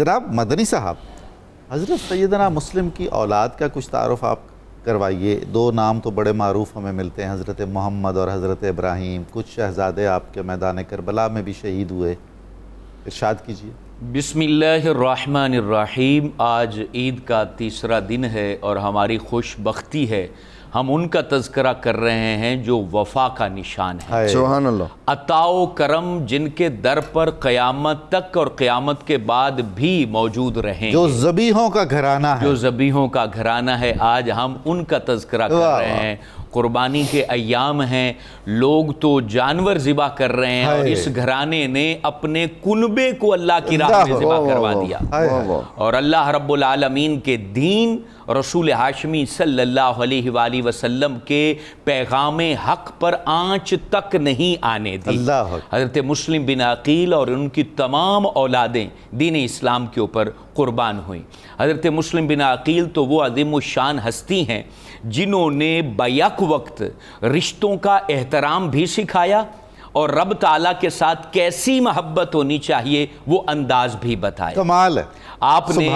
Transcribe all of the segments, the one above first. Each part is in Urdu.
جناب مدنی صاحب، حضرت سیدنا مسلم کی اولاد کا کچھ تعارف آپ کروائیے. دو نام تو بڑے معروف ہمیں ملتے ہیں، حضرت محمد اور حضرت ابراہیم. کچھ شہزادے آپ کے میدان کربلا میں بھی شہید ہوئے، ارشاد کیجیے. بسم اللہ الرحمن الرحیم. آج عید کا تیسرا دن ہے اور ہماری خوش بختی ہے، ہم ان کا تذکرہ کر رہے ہیں جو وفا کا نشان ہے. سبحان اللہ. عطا و کرم جن کے در پر قیامت تک اور قیامت کے بعد بھی موجود رہیں، جو ذبیحوں کا گھرانہ ہے، جو ذبیحوں کا گھرانہ ہے. آج ہم ان کا تذکرہ کر رہے ہیں. قربانی کے ایام ہیں، لوگ تو جانور ذبح کر رہے ہیں اور اس گھرانے نے اپنے کنبے کو اللہ کی راہ میں ذبح کروا دیا. اور اللہ رب العالمین کے دین، رسول ہاشمی صلی اللہ علیہ وآلہ وسلم کے پیغام حق پر آنچ تک نہیں آنے دی. حضرت مسلم بن عقیل اور ان کی تمام اولادیں دین اسلام کے اوپر قربان ہوئیں. حضرت مسلم بن عقیل تو وہ عظیم الشان ہستی ہیں جنہوں نے بیک وقت رشتوں کا احترام بھی سکھایا اور رب تعالیٰ کے ساتھ کیسی محبت ہونی چاہیے وہ انداز بھی بتایا. کمال ہے. آپ نے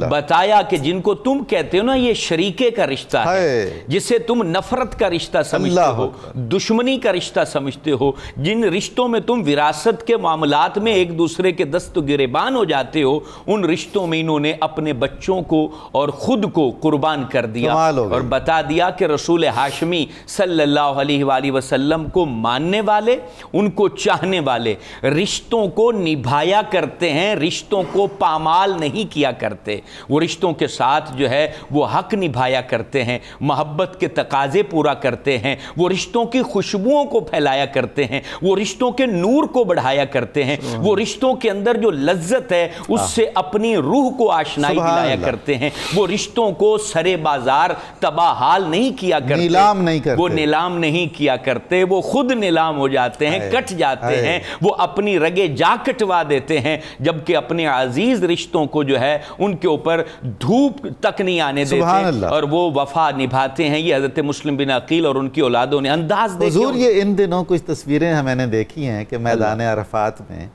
بتایا کہ جن کو تم کہتے ہو نا یہ شریکے کا رشتہ ہے، جسے تم نفرت کا رشتہ سمجھتے ہو، دشمنی کا رشتہ سمجھتے ہو، جن رشتوں میں تم وراثت کے معاملات میں ایک دوسرے کے دست و گریبان ہو جاتے ہو، ان رشتوں میں انہوں نے اپنے بچوں کو اور خود کو قربان کر دیا اور بتا دیا کہ رسول ہاشمی صلی اللہ علیہ وآلہ وسلم کو ماننے والے، ان کو چاہنے والے رشتوں کو نبھایا کرتے ہیں، رشتوں کو پامال نہیں کیا کرتے. وہ رشتوں کے ساتھ جو ہے وہ حق نبھایا کرتے ہیں، محبت کے تقاضے پورا کرتے ہیں، وہ رشتوں کی خوشبوؤں کو پھیلایا کرتے ہیں، وہ رشتوں کے نور کو بڑھایا کرتے ہیں، وہ رشتوں کے اندر جو لذت ہے اس سے اپنی روح کو آشنائی دلایا کرتے ہیں، وہ رشتوں کو سرے بازار تباہ حال نہیں کیا کرتے، نیلام نہیں کرتے، وہ نیلام نہیں کیا کرتے، وہ خود نیلام ہو جاتے ہیں، کٹ جاتے ہیں، وہ اپنی رگے جا کٹوا دیتے ہیں، جبکہ اپنے عزیز رشتوں کو جو ہے ان کے اوپر دھوپ تک نہیں آنے دیتے اور وہ وفا نبھاتے ہیں. یہ حضرت مسلم بن عقیل اور ان کی اولادوں نے انداز دیکھا. حضور یہ ان دنوں کچھ تصویریں میں نے دیکھی ہیں کہ میدان عرفات میں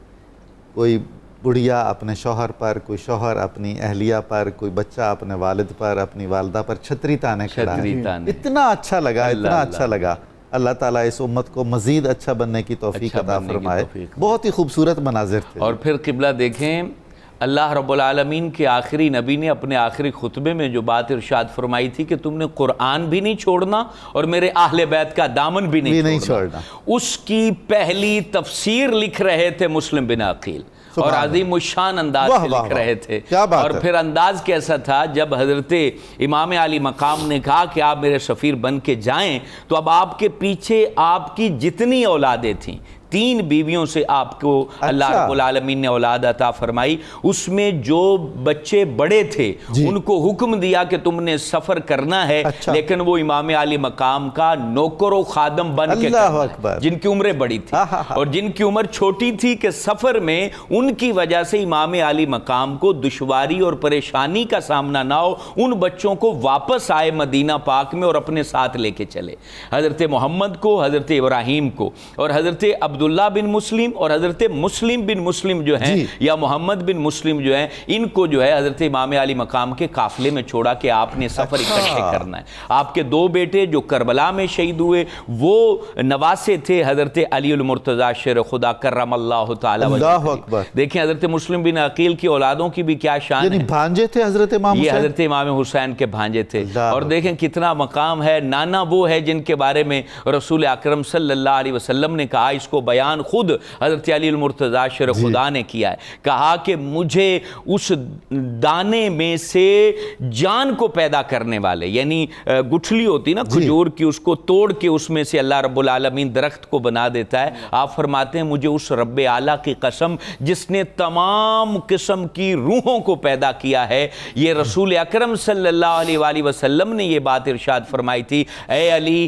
کوئی بڑھیا اپنے شوہر پر، کوئی شوہر اپنی اہلیہ پر، کوئی بچہ اپنے والد پر، اپنی والدہ پر چھتری تانے کھڑا ہے. اتنا اچھا لگا، اتنا اچھا لگا. اللہ تعالیٰ اس امت کو مزید اچھا بننے کی توفیق عطا فرمائے. بہت ہی خوبصورت مناظر تھے. اور پھر قبلہ دیکھیں، اللہ رب العالمین کے آخری نبی نے اپنے آخری خطبے میں جو بات ارشاد فرمائی تھی کہ تم نے قرآن بھی نہیں چھوڑنا اور میرے اہل بیت کا دامن بھی نہیں چھوڑنا، اس کی پہلی تفسیر لکھ رہے تھے مسلم بن عقیل اور عظیم الشان انداز سے لکھ رہے تھے. اور پھر انداز کیسا تھا، جب حضرت امام علی مقام نے کہا کہ آپ میرے سفیر بن کے جائیں تو اب آپ کے پیچھے آپ کی جتنی اولادیں تھیں، 3 بیویوں سے آپ کو اللہ رب العالمین نے اولاد عطا فرمائی، اس میں جو بچے بڑے تھے ان کو حکم دیا کہ تم نے سفر کرنا ہے، لیکن وہ امام علی مقام کا نوکر و خادم بن کے کرنا، جن کی عمریں بڑی تھی اور جن کی عمر چھوٹی تھی کہ سفر میں ان کی وجہ سے امام علی مقام کو دشواری اور پریشانی کا سامنا نہ ہو، ان بچوں کو واپس آئے مدینہ پاک میں اور اپنے ساتھ لے کے چلے. حضرت محمد کو، حضرت ابراہیم کو اور حضرت عبداللہ بن مسلم اور حضرت مسلم بن مسلم جو ہیں یا محمد بن مسلم جو ہیں، ان کو جو ہے حضرت امام علی مقام کے قافلے میں چھوڑا کہ آپ نے سفر اکٹھے کرنا ہے. آپ کے 2 بیٹے جو کربلا میں شہید ہوئے وہ نواسے تھے حضرت علی المرتضیٰ شیر خدا کرم اللہ تعالی وجہہ. دیکھیں حضرت مسلم بن عقیل کی اولادوں کی بھی کیا شان ہے. بھانجے تھے حضرت امام حسین، یہ حضرت امام حسین کے بھانجے تھے. اور دیکھیں کتنا مقام ہے. نانا وہ ہے جن کے بارے میں رسول اکرم صلی اللہ علیہ وسلم نے کہا، اس کو بیان خود حضرت علی المرتضیٰ شیر خدا نے کیا ہے، کہا کہ مجھے اس دانے میں سے جان کو پیدا کرنے والے، یعنی گٹھلی ہوتی نا کھجور کی، اس کو توڑ کے اس میں سے اللہ رب العالمین درخت کو بنا دیتا ہے. آپ فرماتے ہیں مجھے اس رب اعلیٰ کی قسم جس نے تمام قسم کی روحوں کو پیدا کیا ہے. یہ رسول اکرم صلی اللہ علیہ وآلہ وسلم نے یہ بات ارشاد فرمائی تھی، اے علی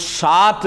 7